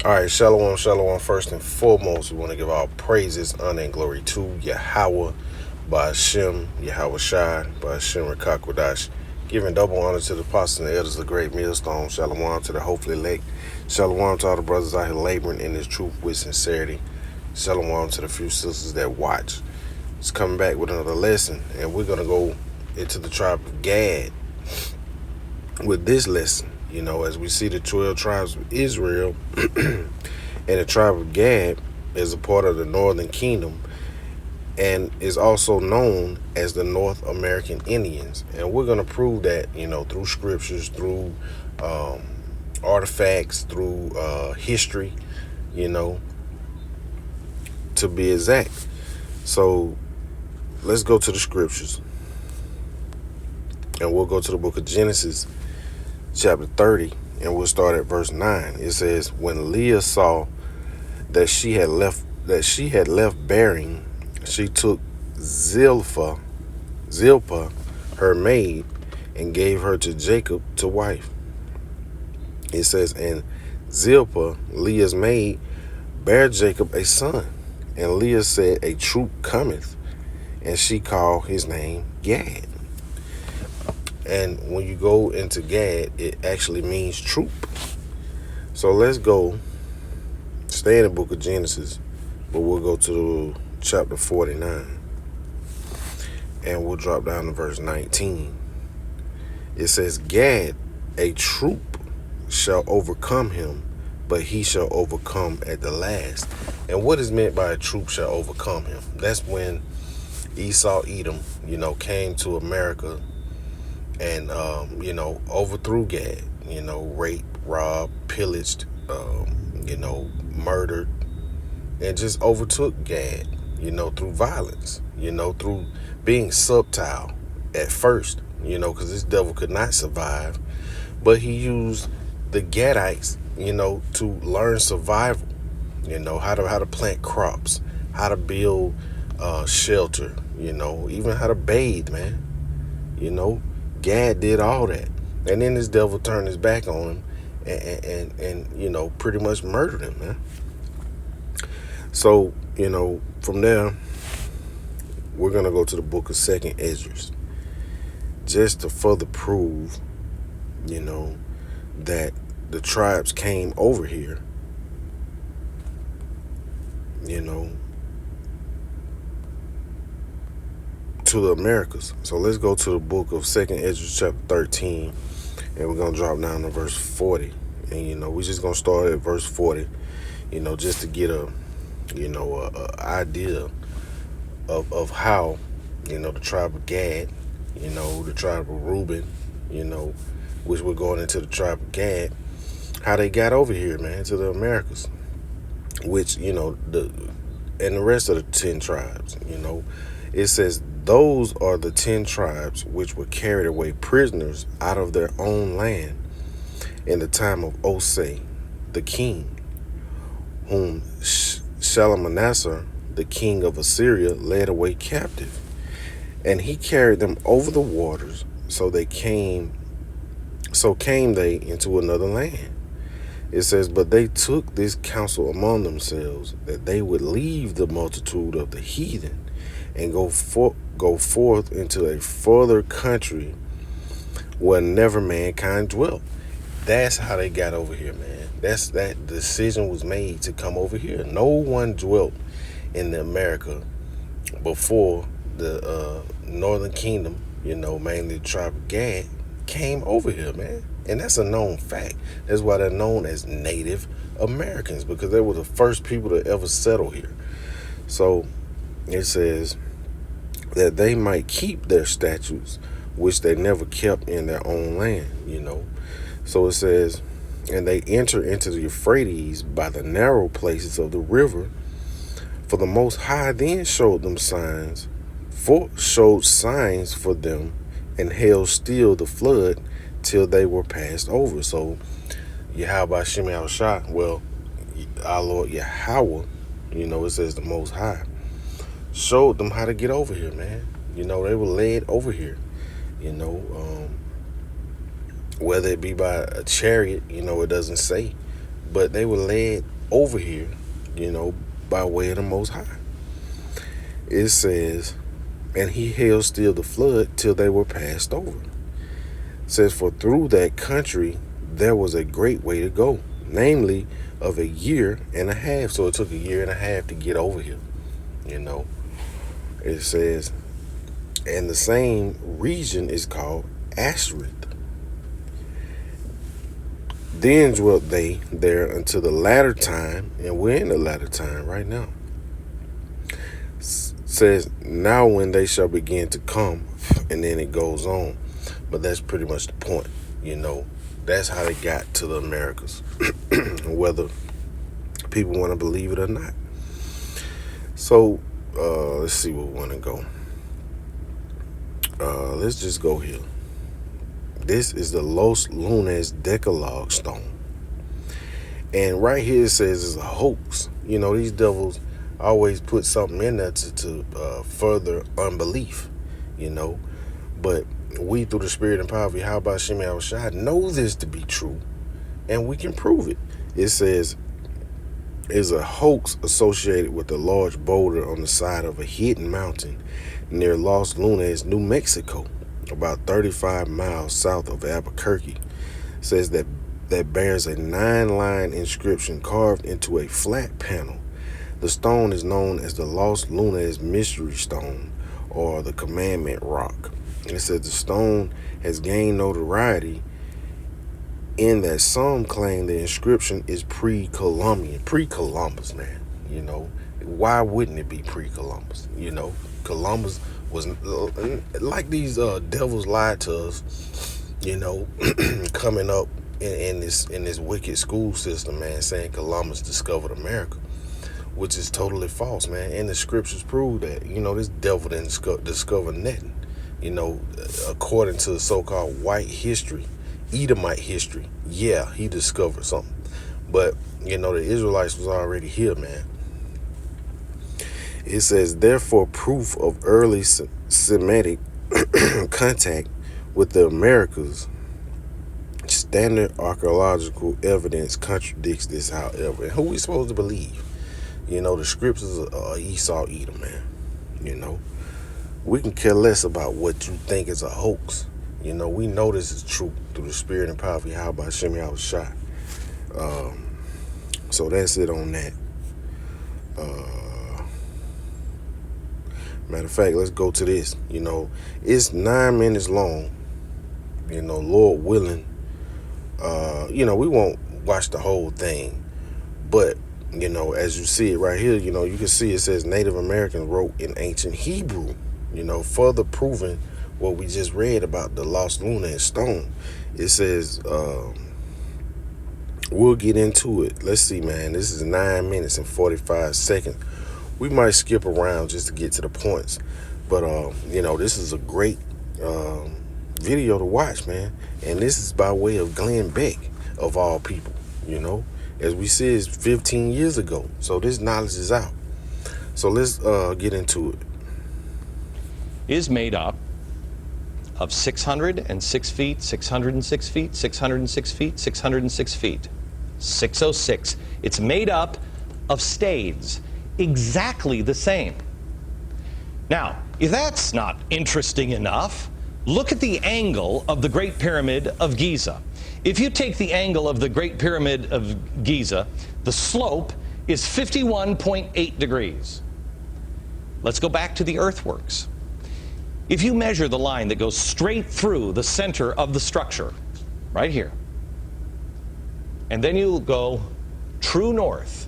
All right, shalom, shalom. First and foremost, we want to give all praises, honor, and glory to Yahweh, Ba'ashem, Yahweh Shai, Ba'ashem Rekakwadash. Giving double honor to the apostles and the elders of the great millstone. Shalom to the hopefully elect. Shalom to all the brothers out here laboring in this truth with sincerity. Shalom to the few sisters that watch. It's coming back with another lesson, and we're going to go into the tribe of Gad with this lesson. You know, as we see the 12 tribes of Israel, and the tribe of Gad is a part of the northern kingdom and is also known as the North American Indians. And we're going to prove that, you know, through scriptures, through artifacts, through history, you know, to be exact. So let's go to the scriptures. And we'll go to the book of Genesis, chapter 30, and we'll start at verse 9. It says, when Leah saw that she had left bearing, she took Zilpah, her maid, and gave her to Jacob to wife. It says, and Zilpah, Leah's maid, bare Jacob a son. And Leah said, a troop cometh. And she called his name Gad. And when you go into Gad, it actually means troop. So let's go, stay in the book of Genesis, but we'll go to chapter 49. And we'll drop down to verse 19. It says, Gad, a troop shall overcome him, but he shall overcome at the last. And what is meant by a troop shall overcome him? That's when Esau, Edom, you know, came to America and, you know, overthrew Gad, you know, raped, robbed, pillaged, you know, murdered, and just overtook Gad, you know, through violence, you know, through being subtle at first, you know, because this devil could not survive. But he used the Gadites, you know, to learn survival, you know, how to plant crops, how to build shelter, you know, even how to bathe, man, you know. Gad did all that, and then this devil turned his back on him and you know, pretty much murdered him, man. So, you know, from there we're gonna go to the book of 2nd Esdras, just to further prove, you know, that the tribes came over here, you know, to the Americas. So let's go to the book of 2nd Esdras chapter 13, and we're gonna drop down to verse 40. And you know, we're just gonna start at verse 40, you know, just to get a, you know, a idea of how, you know, the tribe of Gad, you know, the tribe of Reuben, you know, which we're going into the tribe of Gad, how they got over here, man, to the Americas, which, you know, and the rest of the 10 tribes, you know. It says, those are the 10 tribes which were carried away prisoners out of their own land in the time of Osei, the king, whom Shalmaneser, the king of Assyria, led away captive. And he carried them over the waters, so came they into another land. It says, but they took this counsel among themselves, that they would leave the multitude of the heathen and go forth into a further country where never mankind dwelt. That's how they got over here, man. That decision was made to come over here. No one dwelt in the America before the northern kingdom, you know, mainly the tribe of Gad, came over here, man. And that's a known fact. That's why they're known as Native Americans, because they were the first people to ever settle here. So it says that they might keep their statutes, which they never kept in their own land, you know. So it says, and they enter into the Euphrates by the narrow places of the river, for the Most High then showed signs for them, and held still the flood till they were passed over. So Yahweh Shem Shah, well, our Lord Yahweh, you know, it says the Most High showed them how to get over here, man. You know, they were led over here, you know, whether it be by a chariot, you know, it doesn't say, but they were led over here, by way of the Most High. It says, and he held still the flood till they were passed over. It says, for through that country there was a great way to go, namely of a year and a half. So it took a year and a half to get over here. It says, and the same region is called Ashereth. Then dwelt they there until the latter time, and we're in the latter time right now. Says, now when they shall begin to come, and then it goes on. But that's pretty much the point, That's how they got to the Americas, whether people want to believe it or not. So, let's see where we want to go. Let's just go here. This is the Los Lunas Decalogue stone. And right here it says it's a hoax. These devils always put something in there to further unbelief, But we, through the spirit and power of Yahweh Hashem Yahushua, know this to be true, and we can prove it. It says, is a hoax associated with a large boulder on the side of a hidden mountain near Los Lunas, New Mexico, about 35 miles south of Albuquerque. It says that bears a 9-line inscription carved into a flat panel. The stone is known as the Los Lunas Mystery Stone, or the Commandment Rock. It says the stone has gained notoriety in that some claim the inscription is pre-Columbian. Pre-Columbus, man. Why wouldn't it be pre-Columbus? Columbus was like these devils lied to us, coming up in this wicked school system, man, saying Columbus discovered America, which is totally false, man. And the scriptures prove that. This devil didn't discover nothing. According to the so-called white history, Edomite history, yeah, he discovered something. But, the Israelites was already here, man. It says, therefore, proof of early Semitic contact with the Americas, standard archaeological evidence contradicts this, however. And who we supposed to believe? The scriptures are Esau, Edom, man. We can care less about what you think is a hoax. We know this is true through the spirit and power of Yahweh Hashem Yahushua. So that's it on that. Matter of fact, let's go to this. It's 9 minutes long. Lord willing. We won't watch the whole thing. But, as you see it right here, you can see it says Native Americans wrote in ancient Hebrew, further proving what we just read about the Los Lunas stone. It says, we'll get into it. Let's see, man. This is 9 minutes and 45 seconds. We might skip around just to get to the points. But, this is a great video to watch, man. And this is by way of Glenn Beck, of all people, As we see, it's 15 years ago. So this knowledge is out. So let's get into it. Is made up of 606 feet, 606 feet, 606 feet, 606 feet, 606. It's made up of stades, exactly the same. Now, if that's not interesting enough, look at the angle of the Great Pyramid of Giza. If you take the angle of the Great Pyramid of Giza, the slope is 51.8 degrees. Let's go back to the earthworks. If you measure the line that goes straight through the center of the structure, right here, and then you go true north,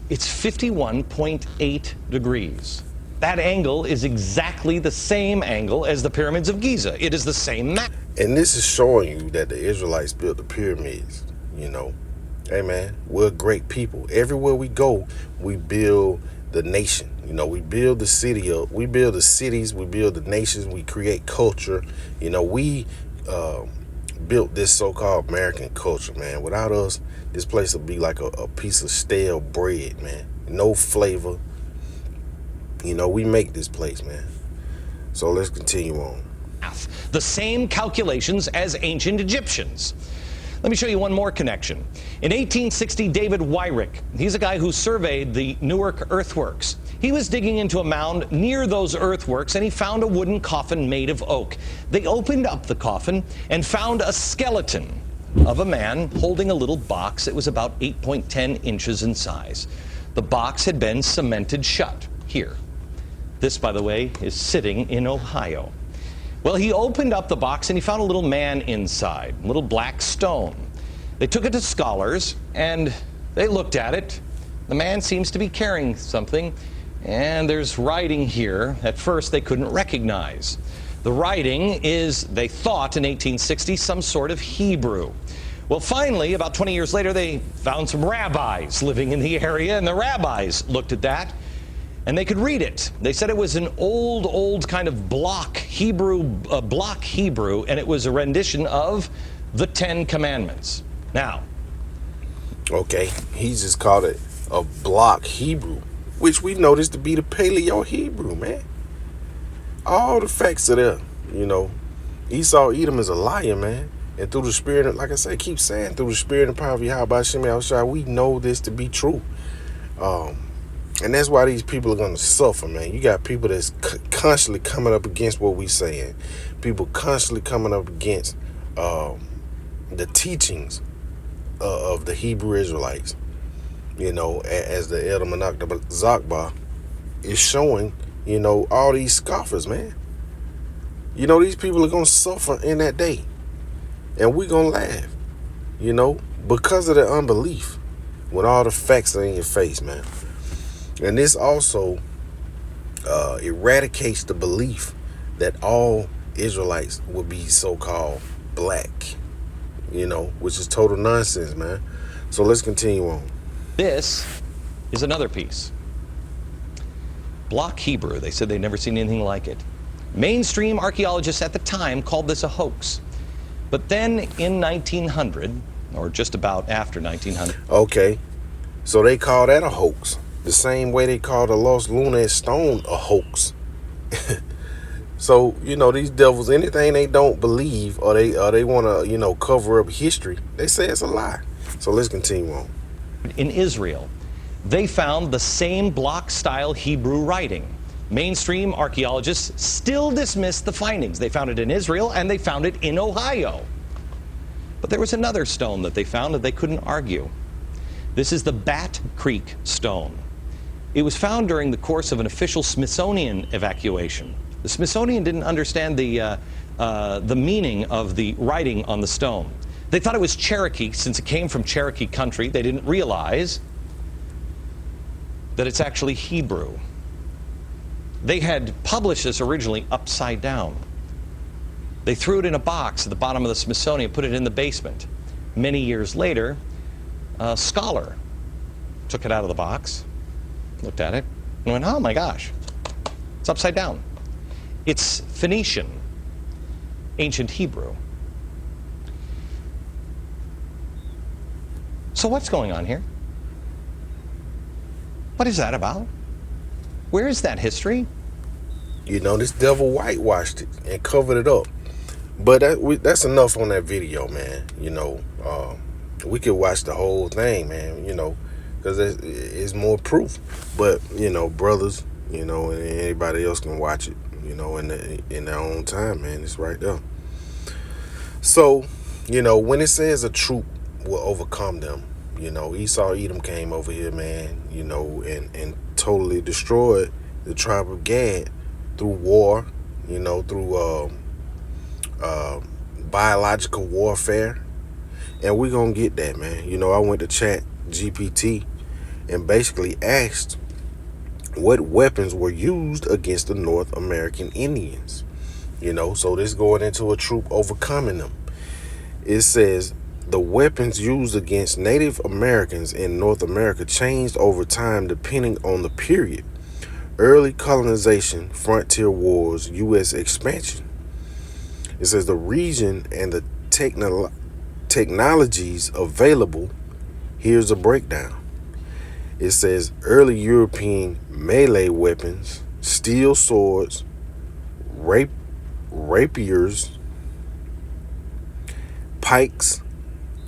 it's 51.8 degrees. That angle is exactly the same angle as the pyramids of Giza. It is the same map. And this is showing you that the Israelites built the pyramids, Hey, man, we're great people. Everywhere we go, we build the nation. We build the city up. We build the cities. We build the nations. We create culture. We built this so-called American culture, man. Without us, this place would be like a piece of stale bread, man. No flavor. We make this place, man. So let's continue on. The same calculations as ancient Egyptians. Let me show you one more connection. In 1860, David Wyrick, he's a guy who surveyed the Newark earthworks. He was digging into a mound near those earthworks, and he found a wooden coffin made of oak. They opened up the coffin and found a skeleton of a man holding a little box that was about 8.10 inches in size. The box had been cemented shut here. This, by the way, is sitting in Ohio. Well, he opened up the box and he found a little man inside, a little black stone. They took it to scholars and they looked at it. The man seems to be carrying something, and there's writing here at first they couldn't recognize. The writing is, they thought in 1860, some sort of Hebrew. Well, finally, about 20 years later, they found some rabbis living in the area, and the rabbis looked at that and they could read it. They said it was an old kind of block Hebrew, and it was a rendition of the Ten Commandments. Now, Okay, he just called it a block Hebrew, which we noticed to be the Paleo Hebrew, man. All the facts are there, you know. Esau Edom is a liar, man. And through the spirit, like I say, keep saying, through the spirit and power of Yahweh Shem Yahushua, we know this to be true. And that's why these people are going to suffer, man. You got people that's constantly coming up against what we saying. People constantly coming up against the teachings of the Hebrew Israelites. You know, as the Elder Manak Zakba is showing, you know, all these scoffers, man. You know, these people are going to suffer in that day. And we're going to laugh, you know, because of their unbelief when all the facts are in your face, man. And this also eradicates the belief that all Israelites will be so-called black, you know, which is total nonsense, man. So let's continue on. this is another piece. Block Hebrew, they said they'd never seen anything like it. Mainstream archaeologists at the time called this a hoax. But then in 1900, or just about after 1900. Okay, so they call that a hoax. The same way they call the lost lunar stone a hoax. So, you know, these devils, anything they don't believe or they want to, you know, cover up history, they say it's a lie. So let's continue on. In Israel, they found the same block-style Hebrew writing. Mainstream archaeologists still dismiss the findings. They found it in Israel and they found it in Ohio. But there was another stone that they found that they couldn't argue. This is the Bat Creek stone. It was found during the course of an official Smithsonian evacuation. The Smithsonian didn't understand the meaning of the writing on the stone. They thought it was Cherokee, since it came from Cherokee country. They didn't realize that it's actually Hebrew. They had published this originally upside down. They threw it in a box at the bottom of the Smithsonian, put it in the basement. Many years later, a scholar took it out of the box, looked at it, and went, oh my gosh, it's upside down. It's Phoenician, ancient Hebrew. So what's going on here? What is that about? Where is that history? You know, this devil whitewashed it and covered it up. But that's enough on that video, man. You know, we could watch the whole thing, man, you know, because it's more proof. But, you know, brothers, you know, and anybody else can watch it, you know, in their own time, man. It's right there. So, you know, when it says a troop will overcome them, you know, Esau Edom came over here, man, you know, and totally destroyed the tribe of Gad through war, you know, through biological warfare. And we're going to get that, man. You know, I went to Chat GPT and basically asked what weapons were used against the North American Indians. You know, so this going into a troop overcoming them. It says the weapons used against Native Americans in North America changed over time depending on the period. Early colonization, frontier wars, U.S. expansion. It says the region and the technologies available. Here's a breakdown. It says early European melee weapons, steel swords, rapiers, pikes,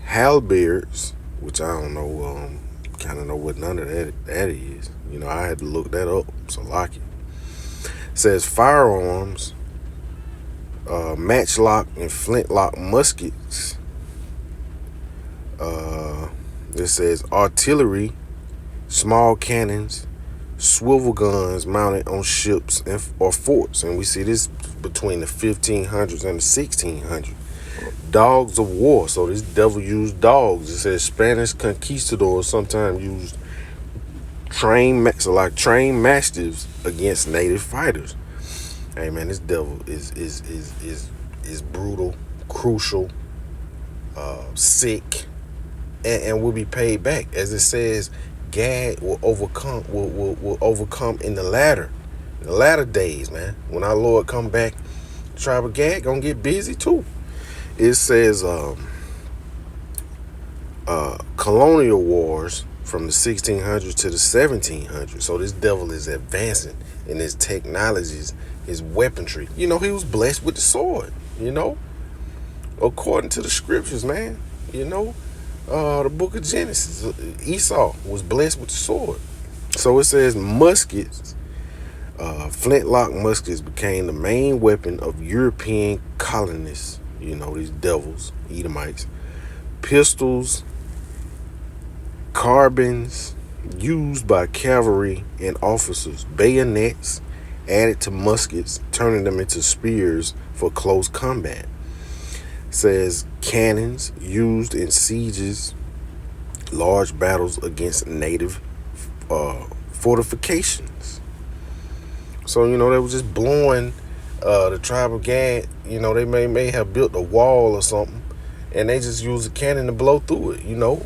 halberds, which I don't know, kind of know what none of that is. You know, I had to look that up. So like it says firearms, matchlock and flintlock muskets. It says artillery, small cannons, swivel guns mounted on ships or forts, and we see this between the 1500s and the 1600s. Dogs of war, so this devil used dogs. It says Spanish conquistadors sometimes used trained mastiffs against native fighters. Hey man, this devil is brutal, crucial, sick, and will be paid back. As it says, Gad will overcome in the latter days, man. When our Lord come back, the tribe of Gad gonna get busy too. It says colonial wars from the 1600s to the 1700s. So this devil is advancing in his technologies, his weaponry. You know, he was blessed with the sword, you know, according to the scriptures, man. You know, the book of Genesis, Esau was blessed with the sword. So it says muskets, flintlock muskets became the main weapon of European colonists. You know, these devils, Edomites. Pistols, carbines used by cavalry and officers. Bayonets added to muskets, turning them into spears for close combat. Says cannons used in sieges, large battles against native fortifications. So, you know, they were just blowing the tribe of Gad. You know, they may have built a wall or something, and they just used a cannon to blow through it, you know.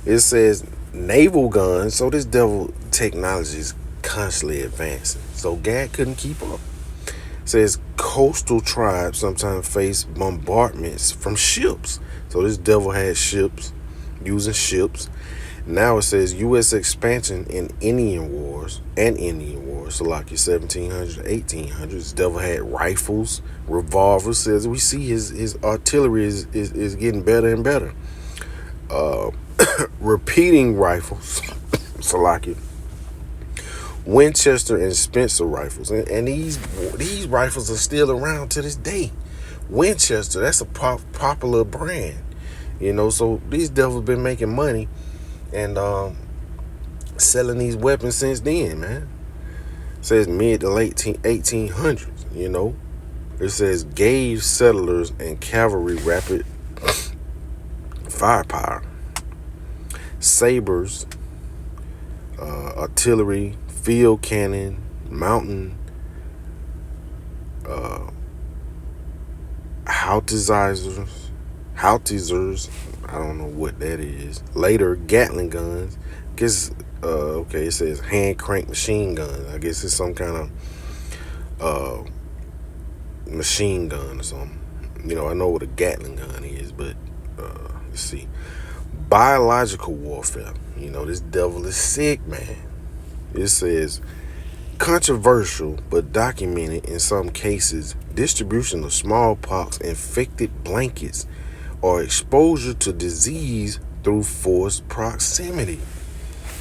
It says naval guns, so this devil technology is constantly advancing. So Gad couldn't keep up. It says coastal tribes sometimes face bombardments from ships. So this devil had ships, using ships. Now it says U.S. expansion in Indian Wars, so like your 1700s, 1800s. This devil had rifles, revolvers. Says we see his artillery is getting better and better. Repeating rifles, so like it. Winchester and Spencer rifles, and these rifles are still around to this day. Winchester, that's a popular brand, you know. So these devils been making money and selling these weapons since then, man. It says mid to late 1800s, you know. It says gave settlers and cavalry rapid firepower. Sabers, artillery, field cannon, mountain, howitzers, I don't know what that is. Later, Gatling guns. Okay, it says hand crank machine gun. I guess it's some kind of machine gun or something. You know, I know what a Gatling gun is, but let's see. Biological warfare. You know, this devil is sick, man. It says controversial but documented in some cases, distribution of smallpox infected blankets or exposure to disease through forced proximity.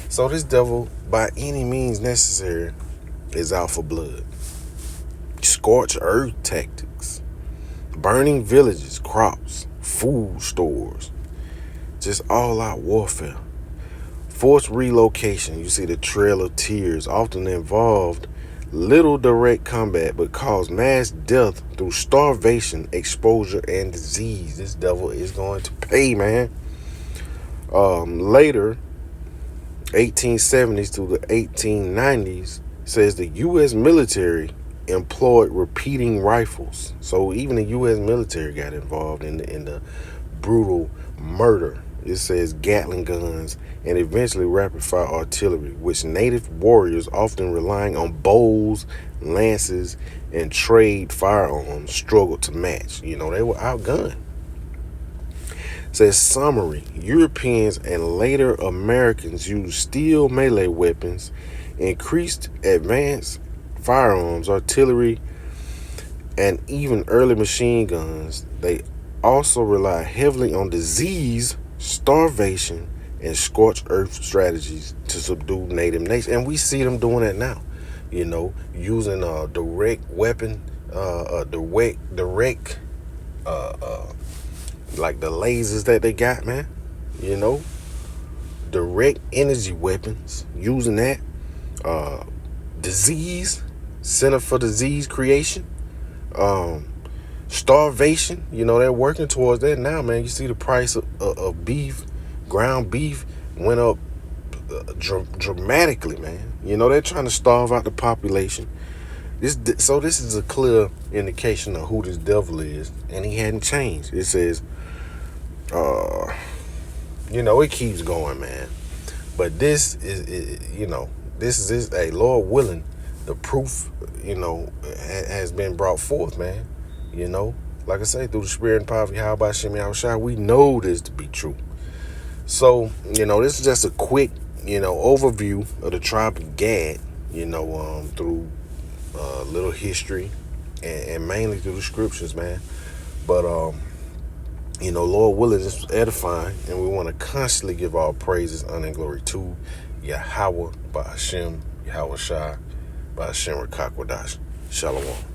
So this devil, by any means necessary, is out for blood. Scorched earth tactics, burning villages, crops, food stores, just all-out warfare. Forced relocation, you see the Trail of Tears, often involved little direct combat but caused mass death through starvation, exposure, and disease. This devil is going to pay, man. Later, 1870s through the 1890s, says the U.S. military employed repeating rifles. So even the U.S. military got involved in the brutal murder. It says Gatling guns and eventually rapid-fire artillery, which native warriors, often relying on bows, lances, and trade firearms, struggled to match. You know, they were outgunned. It says summary. Europeans and later Americans used steel melee weapons, increased advanced firearms, artillery, and even early machine guns. They also rely heavily on disease starvation, and scorched earth strategies to subdue native nations. And we see them doing that now, using a direct weapon, direct like the lasers that they got, man, direct energy weapons, using that, disease, Center for Disease Creation, starvation, they're working towards that now, man. You see the price of beef, ground beef, went up dramatically, man. They're trying to starve out the population. So this is a clear indication of who this devil is, and he hadn't changed. It says, it keeps going, man. But this is hey, Lord willing, the proof, has been brought forth, man. Like I say, through the spirit and power of Yahweh Hashem Yahushua, we know this to be true. So, this is just a quick, overview of the tribe of Gad, through little history and mainly through the scriptures, man. But, Lord willing, this was edifying, and we want to constantly give all praises, honor, and glory to Yahweh, Ba'ashem, Yahushua, Ba'ashem, Rakakwadash. Shalom.